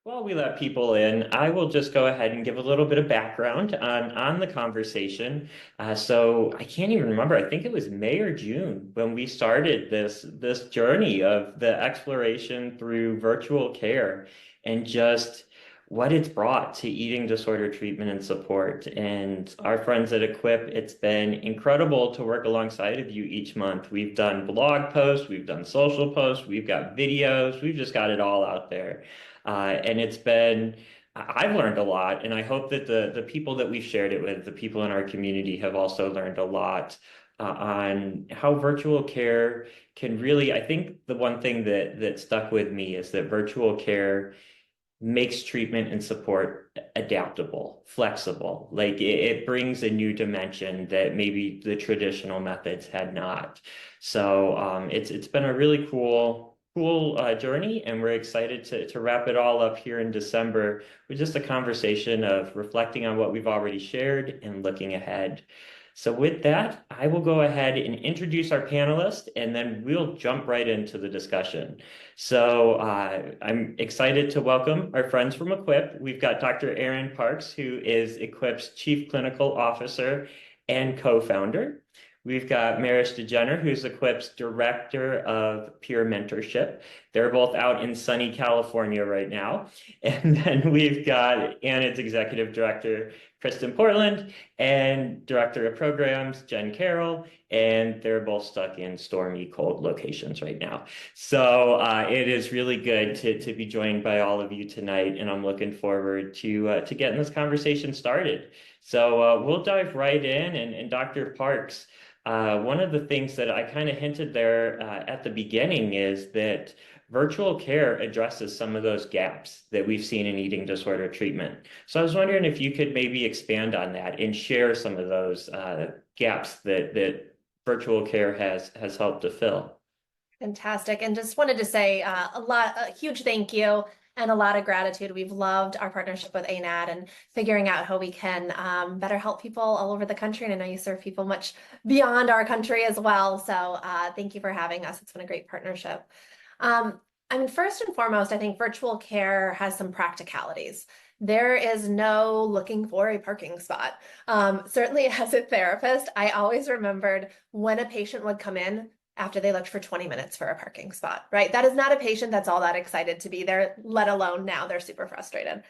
While we let people in, I will just go ahead and give a little bit of background on the conversation. So I can't even remember. I think it was May or June when we started this journey of the exploration through virtual care and just what it's brought to eating disorder treatment and support. And our friends at Equip, it's been incredible to work alongside of you each month. We've done blog posts, we've done social posts, we've got videos, we've just got it all out there. And it's been, I've learned a lot, and I hope that the people that we've shared it with, the people in our community, have also learned a lot on how virtual care can really. I think the one thing that stuck with me is that virtual care makes treatment and support adaptable, flexible. Like it brings a new dimension that maybe the traditional methods had not. So it's been a really cool journey, and we're excited to wrap it all up here in December with just a conversation of reflecting on what we've already shared and looking ahead. So with that, I will go ahead and introduce our panelists, and then we'll jump right into the discussion. So I'm excited to welcome our friends from Equip. We've got Dr. Erin Parks, who is Equip's Chief Clinical Officer and co-founder. We've got Marish DeGener, who's Equip's Director of Peer Mentorship. They're both out in sunny California right now. And then we've got Anna's Executive Director, Kristen Portland, and Director of Programs, Jen Carroll, and they're both stuck in stormy, cold locations right now. So it is really good to be joined by all of you tonight, and I'm looking forward to getting this conversation started. So we'll dive right in, and Dr. Parks, one of the things that I kind of hinted there at the beginning is that virtual care addresses some of those gaps that we've seen in eating disorder treatment. So I was wondering if you could maybe expand on that and share some of those gaps that virtual care has helped to fill. Fantastic. And just wanted to say a huge thank you and a lot of gratitude. We've loved our partnership with ANAD and figuring out how we can better help people all over the country. And I know you serve people much beyond our country as well. So thank you for having us. It's been a great partnership. I mean, first and foremost, I think virtual care has some practicalities. There is no looking for a parking spot. Certainly as a therapist, I always remembered when a patient would come in after they looked for 20 minutes for a parking spot, right? That is not a patient that's all that excited to be there, let alone now they're super frustrated.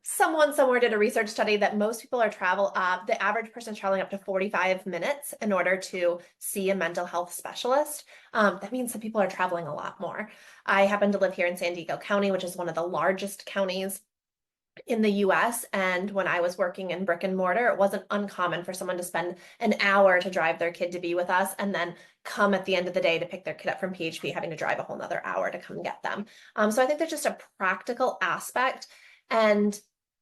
Someone somewhere did a research study that most people the average person is traveling up to 45 minutes in order to see a mental health specialist. That means some people are traveling a lot more. I happen to live here in San Diego County, which is one of the largest counties in the US. And when I was working in brick and mortar, it wasn't uncommon for someone to spend an hour to drive their kid to be with us and then come at the end of the day to pick their kid up from PHP, having to drive a whole nother hour to come get them. So I think there's just a practical aspect. And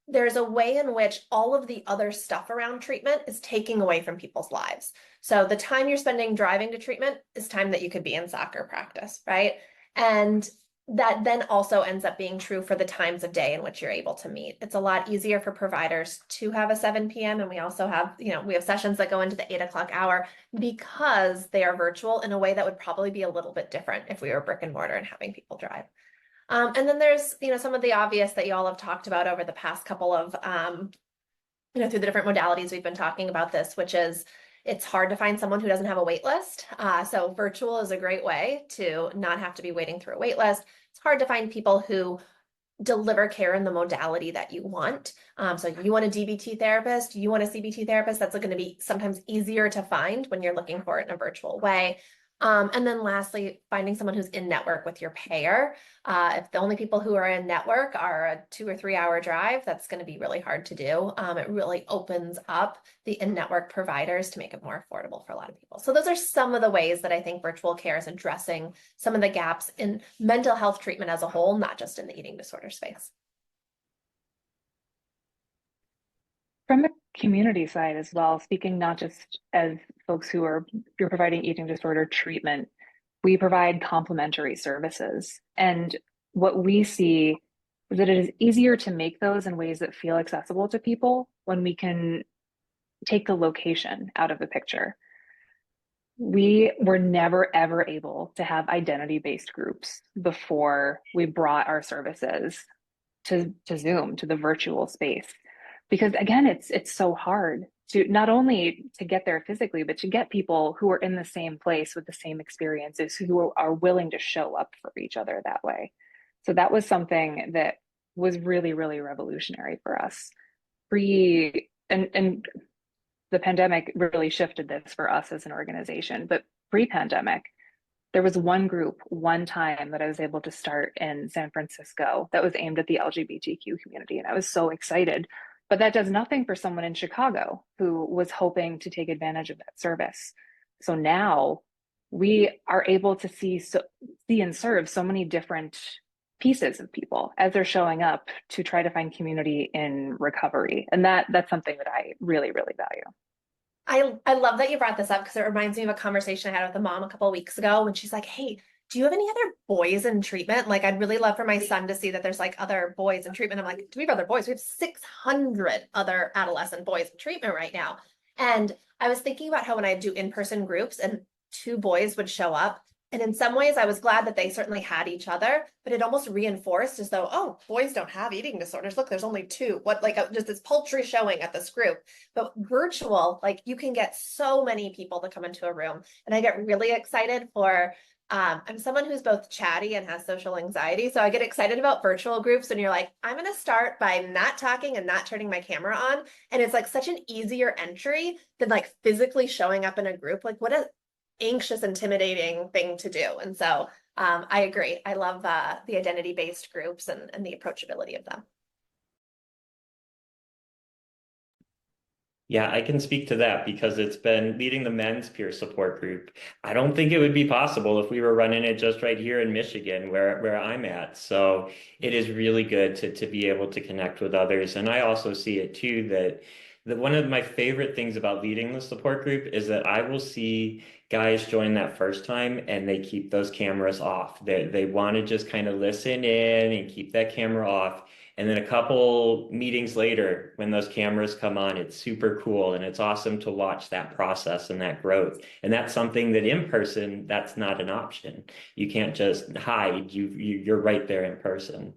there's a way in which all of the other stuff around treatment is taking away from people's lives. So the time you're spending driving to treatment is time that you could be in soccer practice, right? And that then also ends up being true for the times of day in which you're able to meet. It's a lot easier for providers to have a 7 p.m. And we also have, we have sessions that go into the 8 o'clock hour because they are virtual in a way that would probably be a little bit different if we were brick and mortar and having people drive. And then there's, some of the obvious that you all have talked about over the past couple of, through the different modalities we've been talking about this, which is it's hard to find someone who doesn't have a wait list. So virtual is a great way to not have to be waiting through a wait list. It's hard to find people who deliver care in the modality that you want. So you want a DBT therapist, you want a CBT therapist, that's going to be sometimes easier to find when you're looking for it in a virtual way. And then lastly, finding someone who's in network with your payer. If the only people who are in network are a 2 or 3 hour drive, that's going to be really hard to do. It really opens up the in-network providers to make it more affordable for a lot of people. So those are some of the ways that I think virtual care is addressing some of the gaps in mental health treatment as a whole, not just in the eating disorder space. From the community side as well, speaking not just as folks you're providing eating disorder treatment, we provide complementary services. And what we see is that it is easier to make those in ways that feel accessible to people when we can take the location out of the picture. We were never ever able to have identity-based groups before we brought our services to Zoom, to the virtual space. Because again, it's so hard to not only to get there physically, but to get people who are in the same place with the same experiences who are willing to show up for each other that way. So that was something that was really, really revolutionary for us. Pre and the pandemic really shifted this for us as an organization, but pre-pandemic, there was one group, one time that I was able to start in San Francisco that was aimed at the LGBTQ community. And I was so excited. But that does nothing for someone in Chicago who was hoping to take advantage of that service. So now we are able to see and serve so many different pieces of people as they're showing up to try to find community in recovery. And that's something that I really, really value. I love that you brought this up because it reminds me of a conversation I had with a mom a couple of weeks ago when she's like, "Hey, do you have any other boys in treatment? Like, I'd really love for my son to see that there's like other boys in treatment." I'm like, "Do we have other boys? We have 600 other adolescent boys in treatment right now." And I was thinking about how when I do in-person groups and two boys would show up, and in some ways I was glad that they certainly had each other, but it almost reinforced as though, oh, boys don't have eating disorders. Look, there's only two. What, like just this paltry showing at this group. But virtual, like you can get so many people to come into a room. And I get really excited for, I'm someone who's both chatty and has social anxiety. So I get excited about virtual groups and you're like, I'm going to start by not talking and not turning my camera on. And it's like such an easier entry than like physically showing up in a group. Like what a anxious, intimidating thing to do. And so I agree. I love the identity-based groups and the approachability of them. Yeah, I can speak to that because it's been leading the men's peer support group. I don't think it would be possible if we were running it just right here in Michigan, where I'm at. So it is really good to be able to connect with others. And I also see it too that one of my favorite things about leading the support group is that I will see guys join that first time and they keep those cameras off. They want to just kind of listen in and keep that camera off. And then a couple meetings later, when those cameras come on, it's super cool and it's awesome to watch that process and that growth. And that's something that in person, that's not an option. You can't just hide. You're right there in person.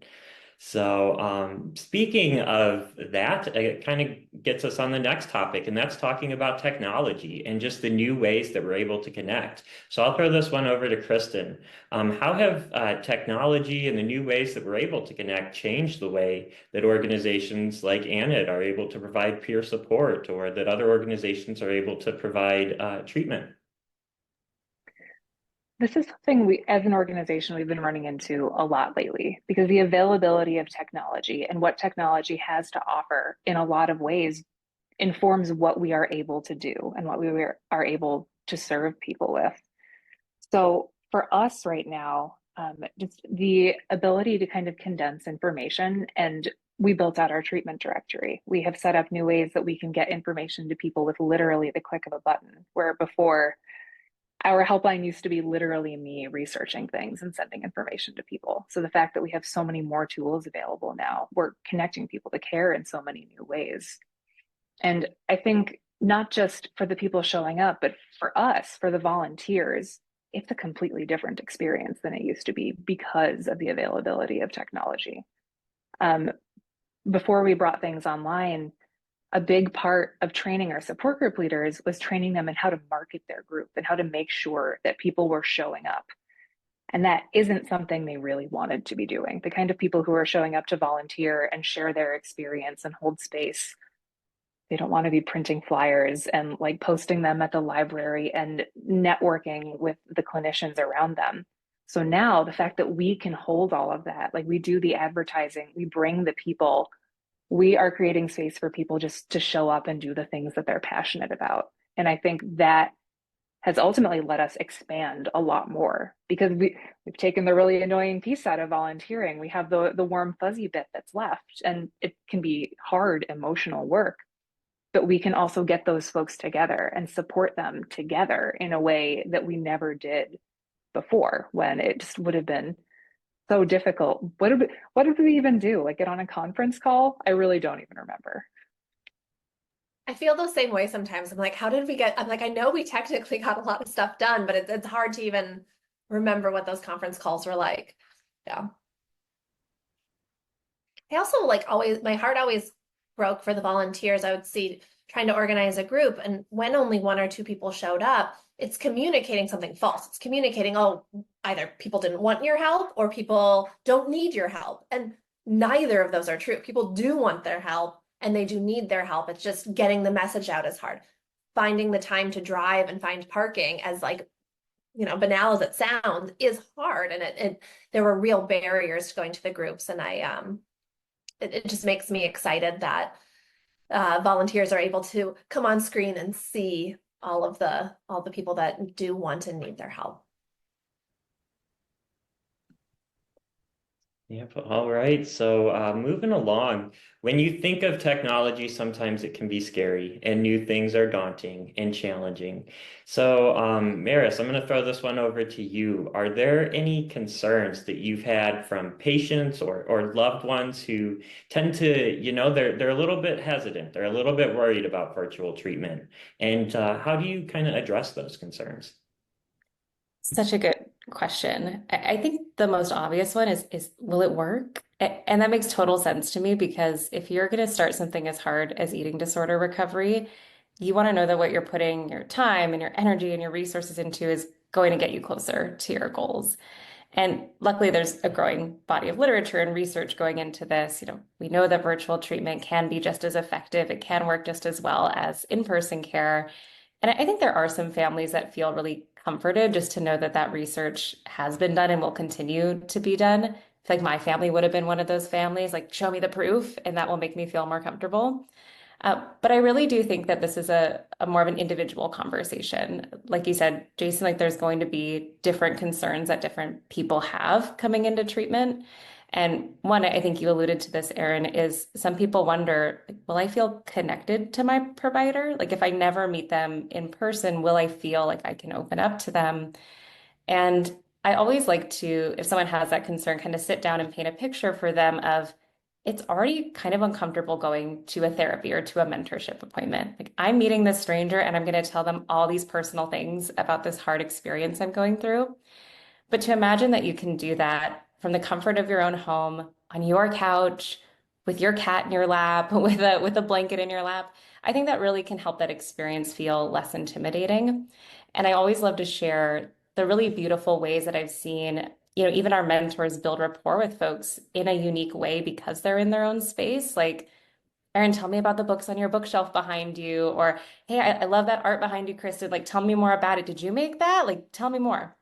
So, speaking of that, it kind of gets us on the next topic, and that's talking about technology and just the new ways that we're able to connect. So, I'll throw this one over to Kristen. How have technology and the new ways that we're able to connect changed the way that organizations like ANID are able to provide peer support or that other organizations are able to provide treatment? This is something we, as an organization, we've been running into a lot lately because the availability of technology and what technology has to offer in a lot of ways informs what we are able to do and what we are able to serve people with. So for us right now, just the ability to kind of condense information, and we built out our treatment directory. We have set up new ways that we can get information to people with literally the click of a button, where before our helpline used to be literally me researching things and sending information to people. So the fact that we have so many more tools available now, we're connecting people to care in so many new ways. And I think not just for the people showing up, but for us, for the volunteers, it's a completely different experience than it used to be because of the availability of technology. Before we brought things online, a big part of training our support group leaders was training them in how to market their group and how to make sure that people were showing up. And that isn't something they really wanted to be doing. The kind of people who are showing up to volunteer and share their experience and hold space, they don't want to be printing flyers and like posting them at the library and networking with the clinicians around them. So now the fact that we can hold all of that, like we do the advertising, we bring the people, we are creating space for people just to show up and do the things that they're passionate about. And I think that has ultimately let us expand a lot more because we've taken the really annoying piece out of volunteering. We have the warm fuzzy bit that's left, and it can be hard emotional work, but we can also get those folks together and support them together in a way that we never did before, when it just would have been so difficult. What did we even do? Like get on a conference call? I really don't even remember. I feel the same way sometimes. I'm like, how did we get? I'm like, I know we technically got a lot of stuff done, but it's hard to even remember what those conference calls were like. Yeah. I also like always, my heart always broke for the volunteers. I would see trying to organize a group, and when only one or two people showed up, it's communicating something false. It's communicating, oh, either people didn't want your help or people don't need your help. And neither of those are true. People do want their help and they do need their help. It's just getting the message out is hard. Finding the time to drive and find parking, as like, banal as it sounds, is hard. And there were real barriers to going to the groups. And it just makes me excited that volunteers are able to come on screen and see all the people that do want and need their help. Yep. All right. So moving along, when you think of technology, sometimes it can be scary and new things are daunting and challenging. So, Maris, I'm going to throw this one over to you. Are there any concerns that you've had from patients or loved ones who tend to, they're a little bit hesitant, they're a little bit worried about virtual treatment? And how do you kind of address those concerns? Such a good question. I think the most obvious one is will it work? And that makes total sense to me because if you're going to start something as hard as eating disorder recovery, you want to know that what you're putting your time and your energy and your resources into is going to get you closer to your goals. And luckily, there's a growing body of literature and research going into this. We know that virtual treatment can be just as effective. It can work just as well as in-person care. And I think there are some families that feel really comforted just to know that that research has been done and will continue to be done. I feel like my family would have been one of those families, like, show me the proof, and that will make me feel more comfortable. But I really do think that this is a more of an individual conversation. Like you said, Jason, like there's going to be different concerns that different people have coming into treatment. And one, I think you alluded to this, Erin, is some people wonder, like, will I feel connected to my provider? Like if I never meet them in person, will I feel like I can open up to them? And I always like to, if someone has that concern, kind of sit down and paint a picture for them of it's already kind of uncomfortable going to a therapy or to a mentorship appointment. Like I'm meeting this stranger and I'm going to tell them all these personal things about this hard experience I'm going through. But to imagine that you can do that from the comfort of your own home, on your couch, with your cat in your lap, with a blanket in your lap, I think that really can help that experience feel less intimidating. And I always love to share the really beautiful ways that I've seen, even our mentors build rapport with folks in a unique way because they're in their own space. Like, Erin, tell me about the books on your bookshelf behind you. Or, hey, I love that art behind you, Kristen. Like, tell me more about it. Did you make that? Like, tell me more.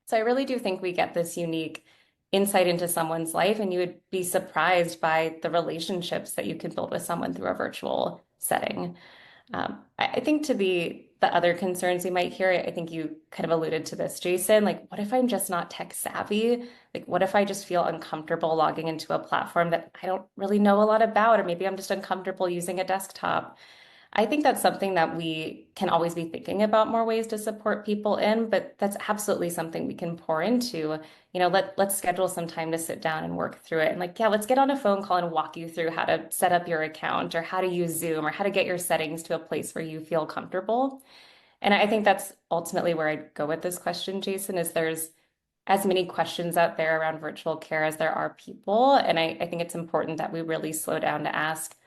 So I really do think we get this unique insight into someone's life, and you would be surprised by the relationships that you can build with someone through a virtual setting. I think to the other concerns we might hear, I think you kind of alluded to this, Jason. Like, what if I'm just not tech savvy? Like, what if I just feel uncomfortable logging into a platform that I don't really know a lot about, or maybe I'm just uncomfortable using a desktop? I think that's something that we can always be thinking about more ways to support people in, but that's absolutely something we can pour into. Let's schedule some time to sit down and work through it. And like, yeah, let's get on a phone call and walk you through how to set up your account or how to use Zoom or how to get your settings to a place where you feel comfortable. And I think that's ultimately where I'd go with this question, Jason, is there's as many questions out there around virtual care as there are people. And I think it's important that we really slow down to ask,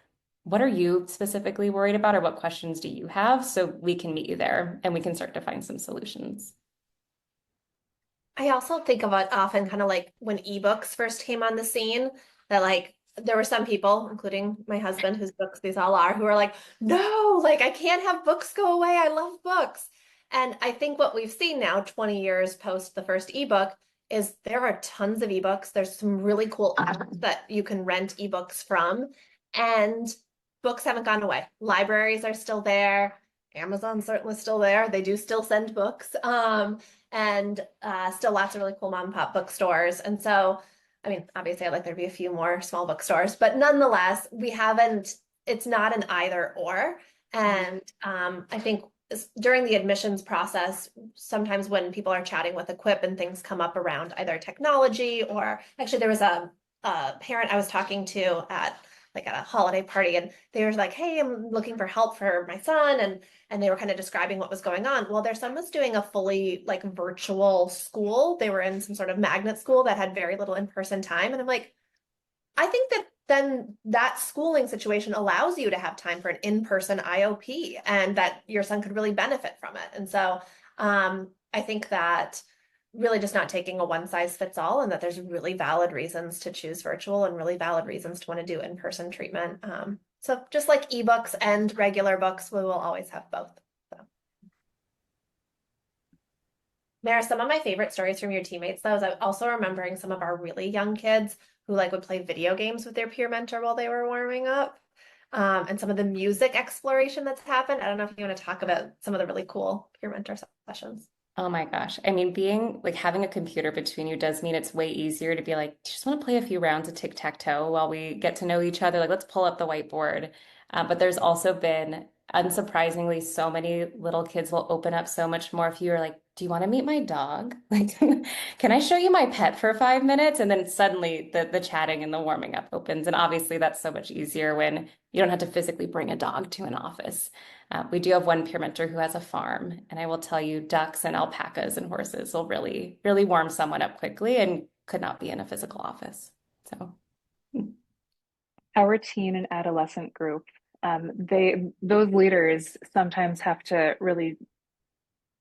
what are you specifically worried about, or what questions do you have? So we can meet you there and we can start to find some solutions. I also think of it often kind of like when ebooks first came on the scene, that like there were some people, including my husband, whose books these all are, who are like, no, like I can't have books go away. I love books. And I think what we've seen now, 20 years post the first ebook, is there are tons of ebooks. There's some really cool apps that you can rent ebooks from. And books haven't gone away. Libraries are still there. Amazon's certainly still there. They do still send books. And still lots of really cool mom and pop bookstores. And so, I mean, obviously I'd like there to be a few more small bookstores, but nonetheless, it's not an either or. And I think during the admissions process, sometimes when people are chatting with Equip and things come up around either technology or actually there was a parent I was talking to at like at a holiday party, and they were like, hey, I'm looking for help for my son, and they were kind of describing what was going on. Well, their son was doing a fully like virtual school. They were in some sort of magnet school that had very little in-person time. And I'm like, I think that then that schooling situation allows you to have time for an in-person IOP and that your son could really benefit from it. And so I think that really just not taking a one size fits all, and that there's really valid reasons to choose virtual and really valid reasons to want to do in-person treatment. So just like ebooks and regular books, we will always have both. So. Mara, some of my favorite stories from your teammates, though, is I'm also remembering some of our really young kids who like would play video games with their peer mentor while they were warming up. And some of the music exploration that's happened. I don't know if you want to talk about some of the really cool peer mentor sessions. Oh my gosh. I mean, being like having a computer between you does mean it's way easier to be like, just want to play a few rounds of tic-tac-toe while we get to know each other. Like, let's pull up the whiteboard. But there's also been, unsurprisingly, so many little kids will open up so much more if you're like, do you want to meet my dog? Like, can I show you my pet for 5 minutes? And then suddenly the chatting and the warming up opens. And obviously that's so much easier when you don't have to physically bring a dog to an office. We do have one peer mentor who has a farm, and I will tell you, ducks and alpacas and horses will really, really warm someone up quickly and could not be in a physical office. So, Our teen and adolescent group, those leaders sometimes have to really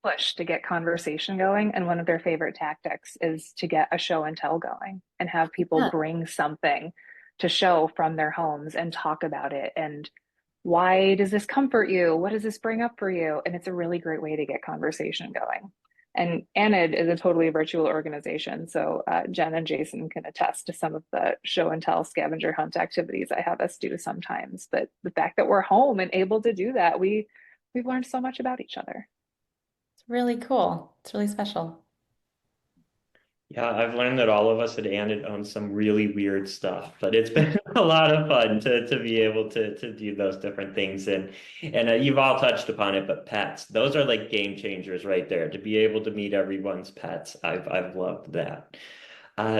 push to get conversation going, and one of their favorite tactics is to get a show and tell going and have people yeah. bring something to show from their homes and talk about it. And why does this comfort you? What does this bring up for you? And it's a really great way to get conversation going. And ANID is a totally virtual organization. So Jen and Jason can attest to some of the show and tell scavenger hunt activities I have us do sometimes. But the fact that we're home and able to do that, we've learned so much about each other. It's really cool. It's really special. Yeah, I've learned that all of us at Andit own some really weird stuff, but it's been a lot of fun to be able to do those different things. And you've all touched upon it, but pets, those are like game changers right there. To be able to meet everyone's pets, I've loved that.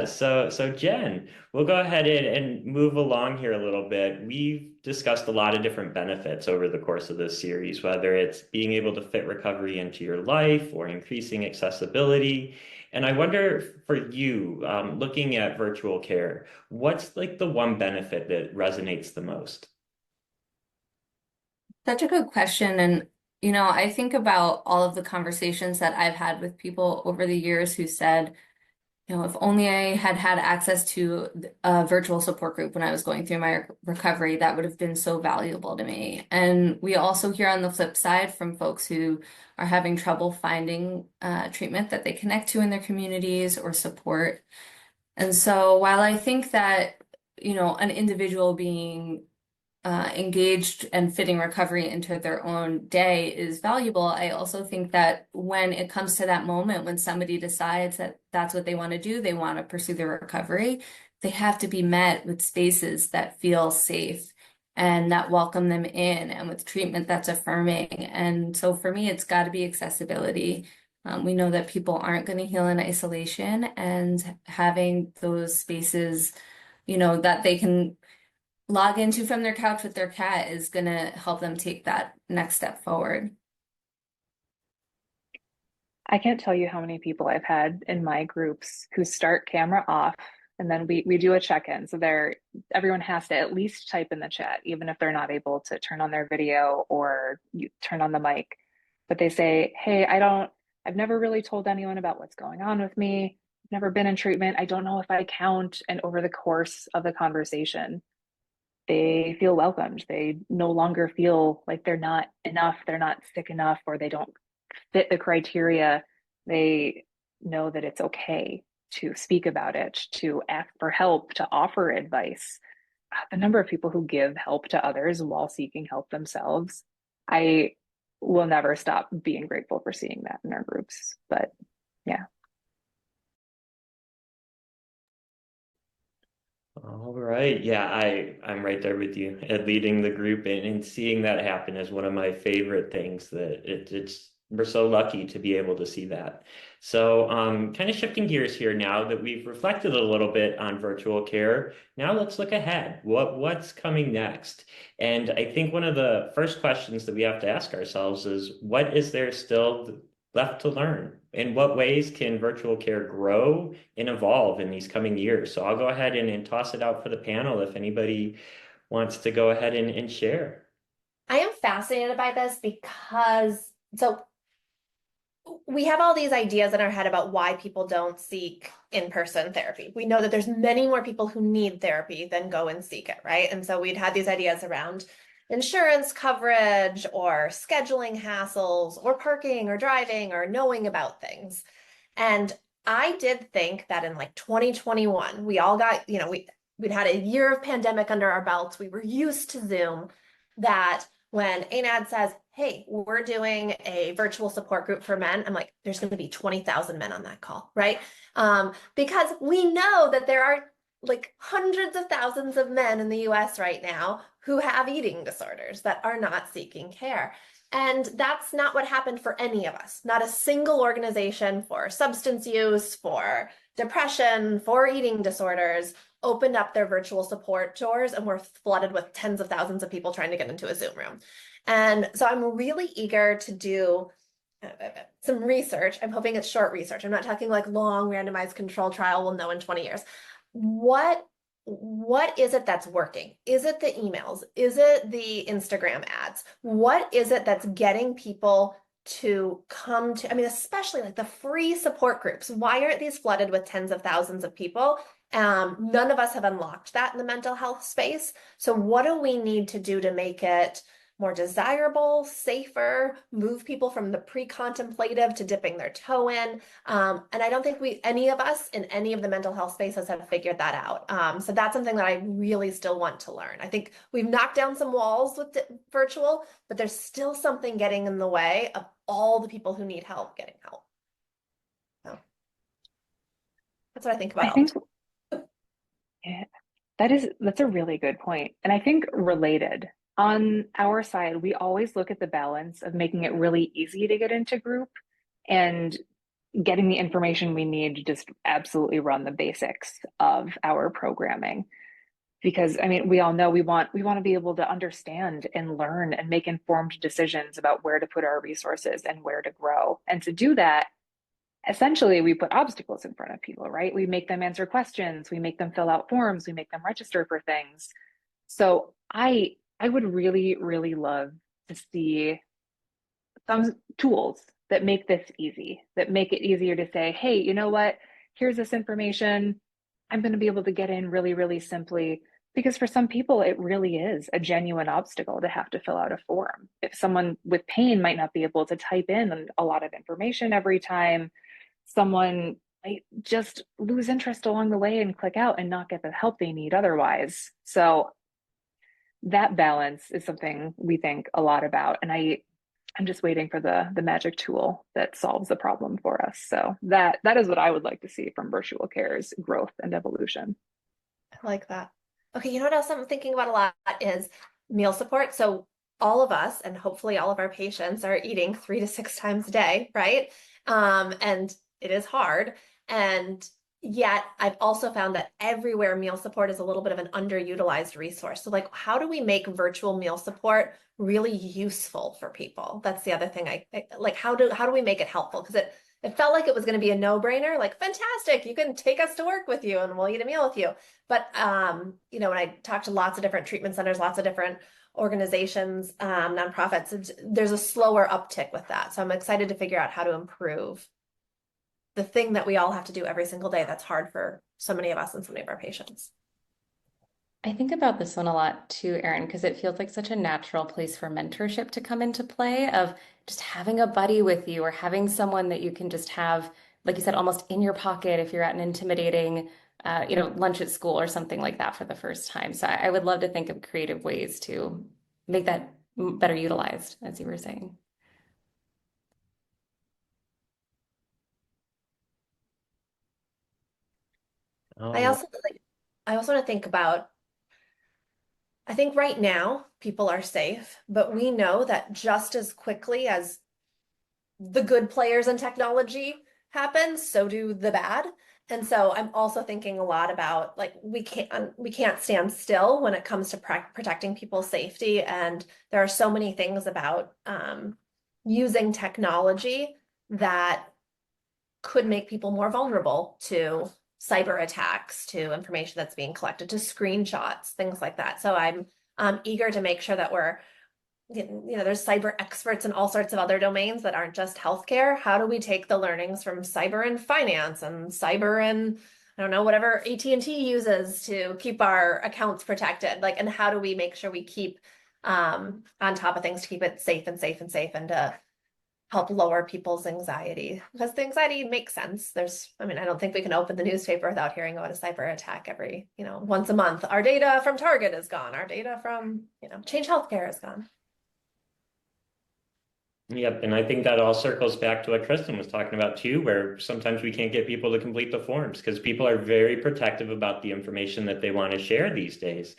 So Jen, we'll go ahead and move along here a little bit. We've discussed a lot of different benefits over the course of this series, whether it's being able to fit recovery into your life or increasing accessibility. And I wonder for you, looking at virtual care, what's like the one benefit that resonates the most? Such a good question. And, I think about all of the conversations that I've had with people over the years who said, if only I had had access to a virtual support group when I was going through my recovery, that would have been so valuable to me. And we also hear on the flip side from folks who are having trouble finding treatment that they connect to in their communities or support. And so while I think that, an individual being engaged and fitting recovery into their own day is valuable, I also think that when it comes to that moment when somebody decides that that's what they want to do, they want to pursue their recovery, they have to be met with spaces that feel safe and that welcome them in, and with treatment that's affirming. And so for me, it's got to be accessibility. We know that people aren't going to heal in isolation, and having those spaces, that they can log into from their couch with their cat is going to help them take that next step forward. I can't tell you how many people I've had in my groups who start camera off, and then we do a check-in. So everyone has to at least type in the chat, even if they're not able to turn on their video or turn on the mic. But they say, hey, I've never really told anyone about what's going on with me. I've never been in treatment. I don't know if I count. And over the course of the conversation, they feel welcomed. They no longer feel like they're not enough, they're not sick enough, or they don't fit the criteria. They know that it's okay to speak about it, to ask for help, to offer advice. The number of people who give help to others while seeking help themselves, I will never stop being grateful for seeing that in our groups. But yeah. All right. Yeah, I'm right there with you. And leading the group and seeing that happen is one of my favorite things, that it's we're so lucky to be able to see that. So, kind of shifting gears here now that we've reflected a little bit on virtual care. Now let's look ahead. What's coming next? And I think one of the first questions that we have to ask ourselves is, what is there still left to learn? In what ways can virtual care grow and evolve in these coming years? So I'll go ahead and toss it out for the panel if anybody wants to go ahead and share. I am fascinated by this because we have all these ideas in our head about why people don't seek in-person therapy. We know that there's many more people who need therapy than go and seek it, right? And so we'd had these ideas around insurance coverage or scheduling hassles or parking or driving or knowing about things. And I did think that in like 2021, we all got, we'd had a year of pandemic under our belts. We were used to Zoom, that when ANAD says, hey, we're doing a virtual support group for men, I'm like, there's going to be 20,000 men on that call, right? Because we know that there are like hundreds of thousands of men in the US right now who have eating disorders that are not seeking care. And that's not what happened for any of us. Not a single organization for substance use, for depression, for eating disorders opened up their virtual support doors and were flooded with tens of thousands of people trying to get into a Zoom room. And so I'm really eager to do some research. I'm hoping it's short research. I'm not talking like long randomized control trial we'll know in 20 years. What is it that's working? Is it the emails? Is it the Instagram ads? What is it that's getting people to come to, I mean, especially like the free support groups? Why aren't these flooded with tens of thousands of people? None of us have unlocked that in the mental health space. So what do we need to do to make it more desirable, safer, move people from the pre-contemplative to dipping their toe in? And I don't think any of us in any of the mental health spaces have figured that out. So that's something that I really still want to learn. I think we've knocked down some walls with virtual, but there's still something getting in the way of all the people who need help getting help. So that's what I think about. I think yeah, that's a really good point. And I think related, on our side, we always look at the balance of making it really easy to get into group and getting the information we need to just absolutely run the basics of our programming. Because I mean, we all know we want to be able to understand and learn and make informed decisions about where to put our resources and where to grow. And to do that, essentially we put obstacles in front of people, right? We make them answer questions, we make them fill out forms, we make them register for things. So I would really, really love to see some tools that make this easy, that make it easier to say, hey, you know what? Here's this information. I'm going to be able to get in really, really simply. Because for some people, it really is a genuine obstacle to have to fill out a form. If someone with pain might not be able to type in a lot of information every time, someone might just lose interest along the way and click out and not get the help they need otherwise. So that balance is something we think a lot about. And I'm just waiting for the magic tool that solves the problem for us. So that is what I would like to see from virtual care's growth and evolution. I like that. Okay, you know what else I'm thinking about a lot is meal support. So all of us, and hopefully all of our patients, are eating 3 to 6 times a day, right? And it is hard. And yet I've also found that everywhere meal support is a little bit of an underutilized resource. So like, how do we make virtual meal support really useful for people? That's the other thing I like, how do we make it helpful? Because it felt like it was going to be a no-brainer, like, fantastic, you can take us to work with you and we'll eat a meal with you. But, when I talk to lots of different treatment centers, lots of different organizations, nonprofits, there's a slower uptick with that. So I'm excited to figure out how to improve the thing that we all have to do every single day that's hard for so many of us and so many of our patients. I think about this one a lot too, Erin, because it feels like such a natural place for mentorship to come into play, of just having a buddy with you or having someone that you can just have, like you said, almost in your pocket if you're at an intimidating, lunch at school or something like that for the first time. So I would love to think of creative ways to make that better utilized, as you were saying. I also want to think about, I think right now people are safe, but we know that just as quickly as the good players in technology happen, so do the bad. And so I'm also thinking a lot about like we can't stand still when it comes to protecting people's safety. And there are so many things about using technology that could make people more vulnerable to cyber attacks, to information that's being collected, to screenshots, things like that. So I'm eager to make sure that we're, there's cyber experts in all sorts of other domains that aren't just healthcare. How do we take the learnings from cyber and finance and cyber and I don't know, whatever AT&T uses to keep our accounts protected? Like, and how do we make sure we keep on top of things to keep it safe and safe and safe and to help lower people's anxiety? Because the anxiety makes sense. I don't think we can open the newspaper without hearing about a cyber attack every, once a month. Our data from Target is gone. Our data from, Change Healthcare is gone. Yep, and I think that all circles back to what Kristen was talking about too, where sometimes we can't get people to complete the forms because people are very protective about the information that they want to share these days,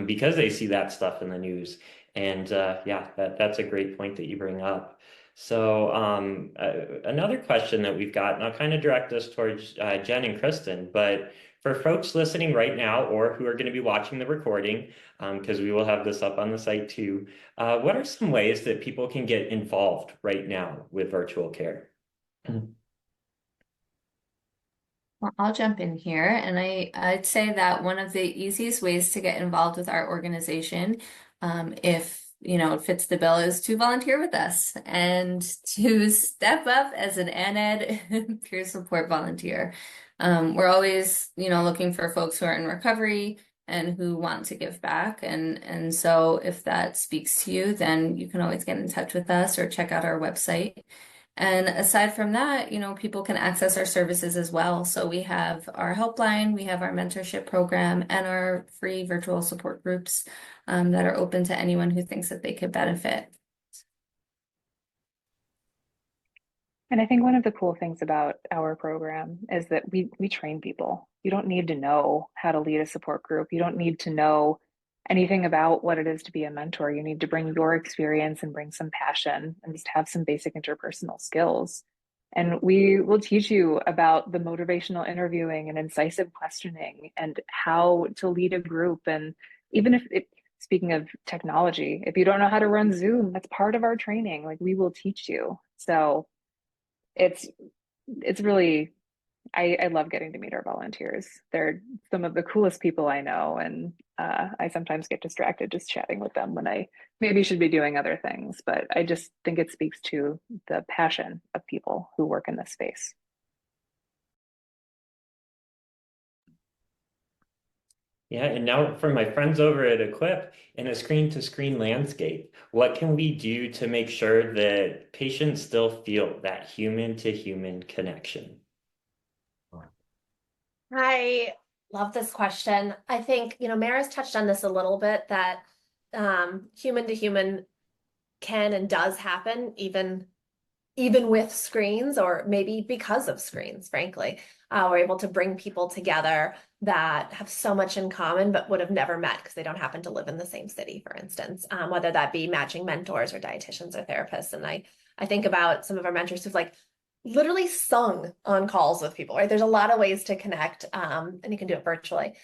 because they see that stuff in the news. And yeah, that's a great point that you bring up. So another question that we've got, and I'll kind of direct this towards Jen and Kristen, but for folks listening right now or who are going to be watching the recording, because we will have this up on the site too, what are some ways that people can get involved right now with virtual care? Well, I'll jump in here, and I'd say that one of the easiest ways to get involved with our organization, if it fits the bill, is to volunteer with us and to step up as an ANED peer support volunteer. We're always, looking for folks who are in recovery and who want to give back. And so if that speaks to you, then you can always get in touch with us or check out our website. And aside from that, people can access our services as well. So we have our helpline, we have our mentorship program, and our free virtual support groups that are open to anyone who thinks that they could benefit. And I think one of the cool things about our program is that we train people. You don't need to know how to lead a support group. You don't need to know anything about what it is to be a mentor. You need to bring your experience and bring some passion and just have some basic interpersonal skills. And we will teach you about the motivational interviewing and incisive questioning and how to lead a group. And even if speaking of technology, if you don't know how to run Zoom, that's part of our training. Like, we will teach you. So it's really, I love getting to meet our volunteers. They're some of the coolest people I know, and I sometimes get distracted just chatting with them when I maybe should be doing other things. But I just think it speaks to the passion of people who work in this space. Yeah, and now for my friends over at Equip, in a screen-to-screen landscape, what can we do to make sure that patients still feel that human-to-human connection? I love this question. I think, Mara's touched on this a little bit, that human to human can and does happen even with screens, or maybe because of screens, frankly. We're able to bring people together that have so much in common but would have never met because they don't happen to live in the same city, for instance, whether that be matching mentors or dietitians or therapists. And I think about some of our mentors who've literally sung on calls with people, right? There's a lot of ways to connect, and you can do it virtually.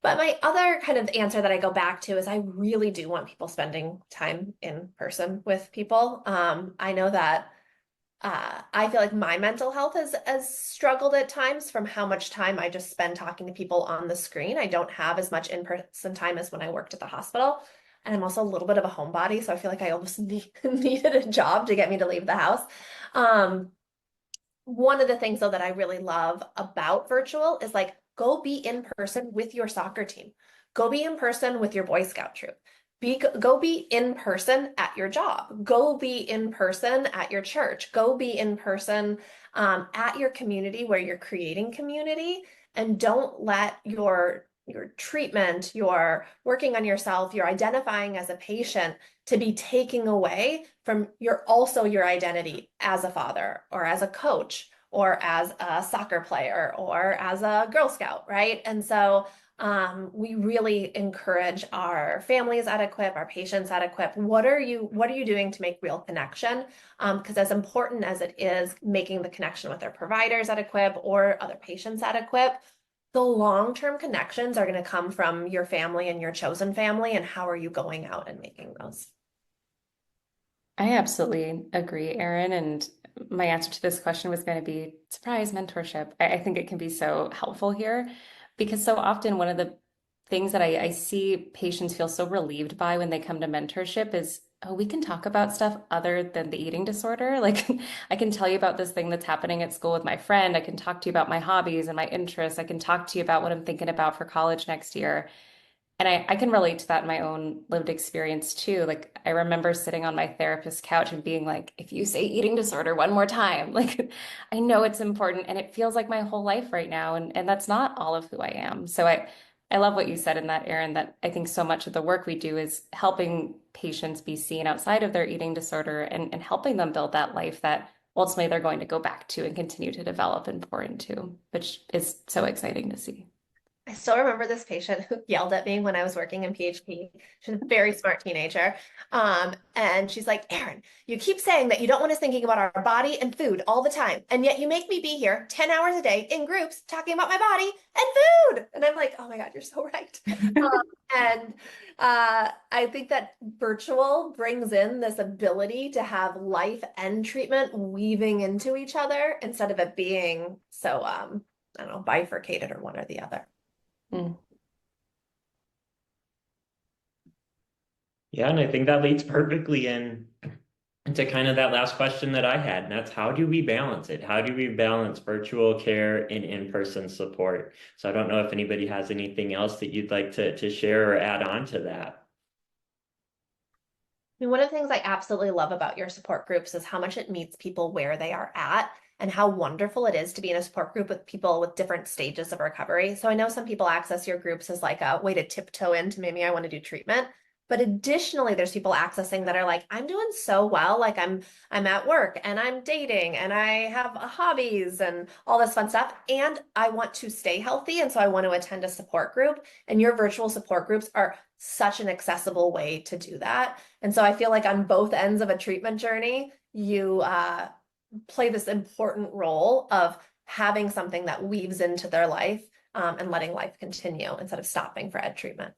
But my other kind of answer that I go back to is I really do want people spending time in person with people. I know that I feel like my mental health has struggled at times from how much time I just spend talking to people on the screen. I don't have as much in-person time as when I worked at the hospital. And I'm also a little bit of a homebody, so I feel like I almost needed a job to get me to leave the house. One of the things, though, that I really love about virtual is go be in person with your soccer team. Go be in person with your Boy Scout troop. Go be in person at your job. Go be in person at your church. Go be in person at your community where you're creating community. And don't let your treatment, your working on yourself, your identifying as a patient to be taking away from your identity as a father or as a coach or as a soccer player or as a Girl Scout, right? And so We really encourage our families at Equip, our patients at Equip. What are you doing to make real connection? Because as important as it is making the connection with their providers at Equip or other patients at Equip, the long-term connections are going to come from your family and your chosen family, and how are you going out and making those? I absolutely agree, Erin. And my answer to this question was going to be surprise mentorship. I think it can be so helpful here because so often one of the things that I see patients feel so relieved by when they come to mentorship is, oh, we can talk about stuff other than the eating disorder. Like, I can tell you about this thing that's happening at school with my friend. I can talk to you about my hobbies and my interests. I can talk to you about what I'm thinking about for college next year. And I can relate to that in my own lived experience too. Like I remember sitting on my therapist's couch and being like, if you say eating disorder one more time, like I know it's important and it feels like my whole life right now. And that's not all of who I am. So I love what you said in that, Erin, that I think so much of the work we do is helping patients be seen outside of their eating disorder and helping them build that life that ultimately they're going to go back to and continue to develop and pour into, which is so exciting to see. I still remember this patient who yelled at me when I was working in PHP. She's a very smart teenager. And she's like, Erin, you keep saying that you don't want us thinking about our body and food all the time. And yet you make me be here 10 hours a day in groups talking about my body and food. And I'm like, oh my God, you're so right. And I think that virtual brings in this ability to have life and treatment weaving into each other instead of it being so, I don't know, bifurcated or one or the other. Mm. Yeah, and I think that leads perfectly into kind of that last question that I had, and that's how do we balance it? How do we balance virtual care and in-person support? So I don't know if anybody has anything else that you'd like to share or add on to that. I mean, one of the things I absolutely love about your support groups is how much it meets people where they are at and how wonderful it is to be in a support group with people with different stages of recovery. So I know some people access your groups as like a way to tiptoe into maybe I want to do treatment. But additionally, there's people accessing that are like, I'm doing so well, like I'm at work and I'm dating and I have hobbies and all this fun stuff. And I want to stay healthy. And so I want to attend a support group. And your virtual support groups are such an accessible way to do that. And so I feel like on both ends of a treatment journey, you play this important role of having something that weaves into their life and letting life continue instead of stopping for ed treatment.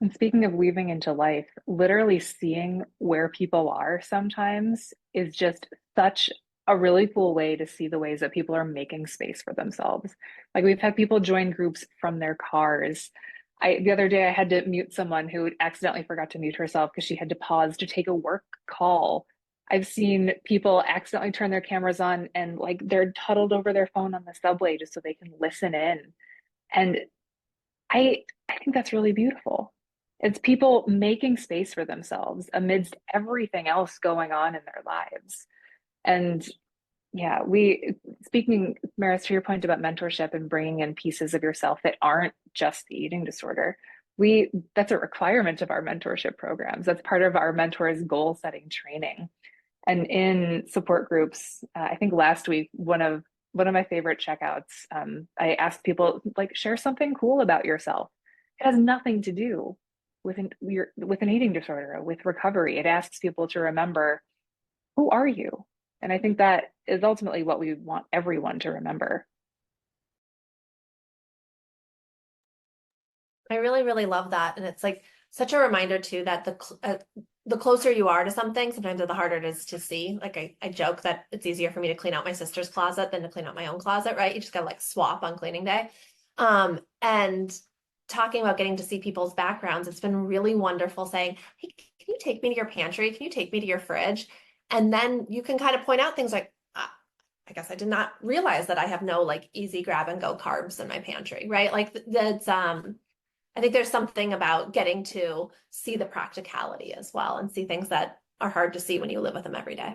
And speaking of weaving into life, literally seeing where people are sometimes is just such a really cool way to see the ways that people are making space for themselves. Like we've had people join groups from their cars. The other day I had to mute someone who accidentally forgot to mute herself because she had to pause to take a work call. I've seen people accidentally turn their cameras on and like they're huddled over their phone on the subway just so they can listen in. And I think that's really beautiful. It's people making space for themselves amidst everything else going on in their lives. And yeah, speaking, Maris, to your point about mentorship and bringing in pieces of yourself that aren't just the eating disorder, that's a requirement of our mentorship programs. That's part of our mentors' goal setting training. And in support groups, I think last week, one of my favorite checkouts, I asked people like share something cool about yourself. It has nothing to do with an eating disorder, with recovery. It asks people to remember, who are you? And I think that is ultimately what we want everyone to remember. I really, really love that. And it's like such a reminder too that the closer you are to something, sometimes the harder it is to see. Like I joke that it's easier for me to clean out my sister's closet than to clean out my own closet, right? You just gotta like swap on cleaning day. And talking about getting to see people's backgrounds, it's been really wonderful saying, hey, can you take me to your pantry? Can you take me to your fridge? And then you can kind of point out things like, I guess I did not realize that I have no like easy grab and go carbs in my pantry, right? Like that's I think there's something about getting to see the practicality as well and see things that are hard to see when you live with them every day.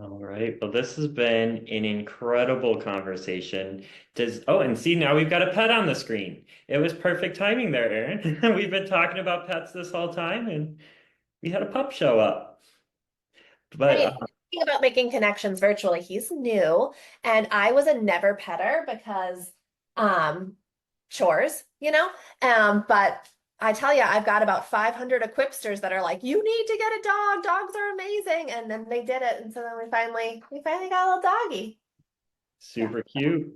All right. Well, this has been an incredible conversation. And see, now we've got a pet on the screen. It was perfect timing there, Erin. We've been talking about pets this whole time and we had a pup show up. But Right. Thinking about making connections virtually. He's new, and I was a never petter because um chores, but I tell you, I've got about 500 equipsters that are like, you need to get a dog. Dogs are amazing. And then they did it. And so then we finally got a little doggy. Super cute.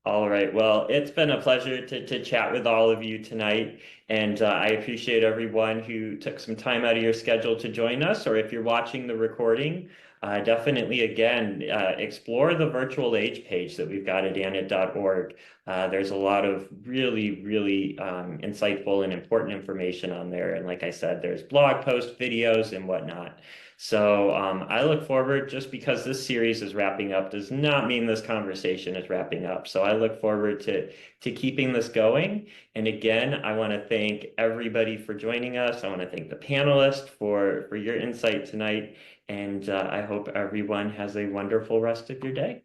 All right. Well, it's been a pleasure to chat with all of you tonight. And I appreciate everyone who took some time out of your schedule to join us, or if you're watching the recording, definitely again, explore the virtual age page that we've got at ANIT.org. There's a lot of really, really insightful and important information on there. And like I said, there's blog posts, videos, and whatnot. So I look forward, just because this series is wrapping up does not mean this conversation is wrapping up. So I look forward to keeping this going. And again, I want to thank everybody for joining us. I want to thank the panelists for your insight tonight. And I hope everyone has a wonderful rest of your day.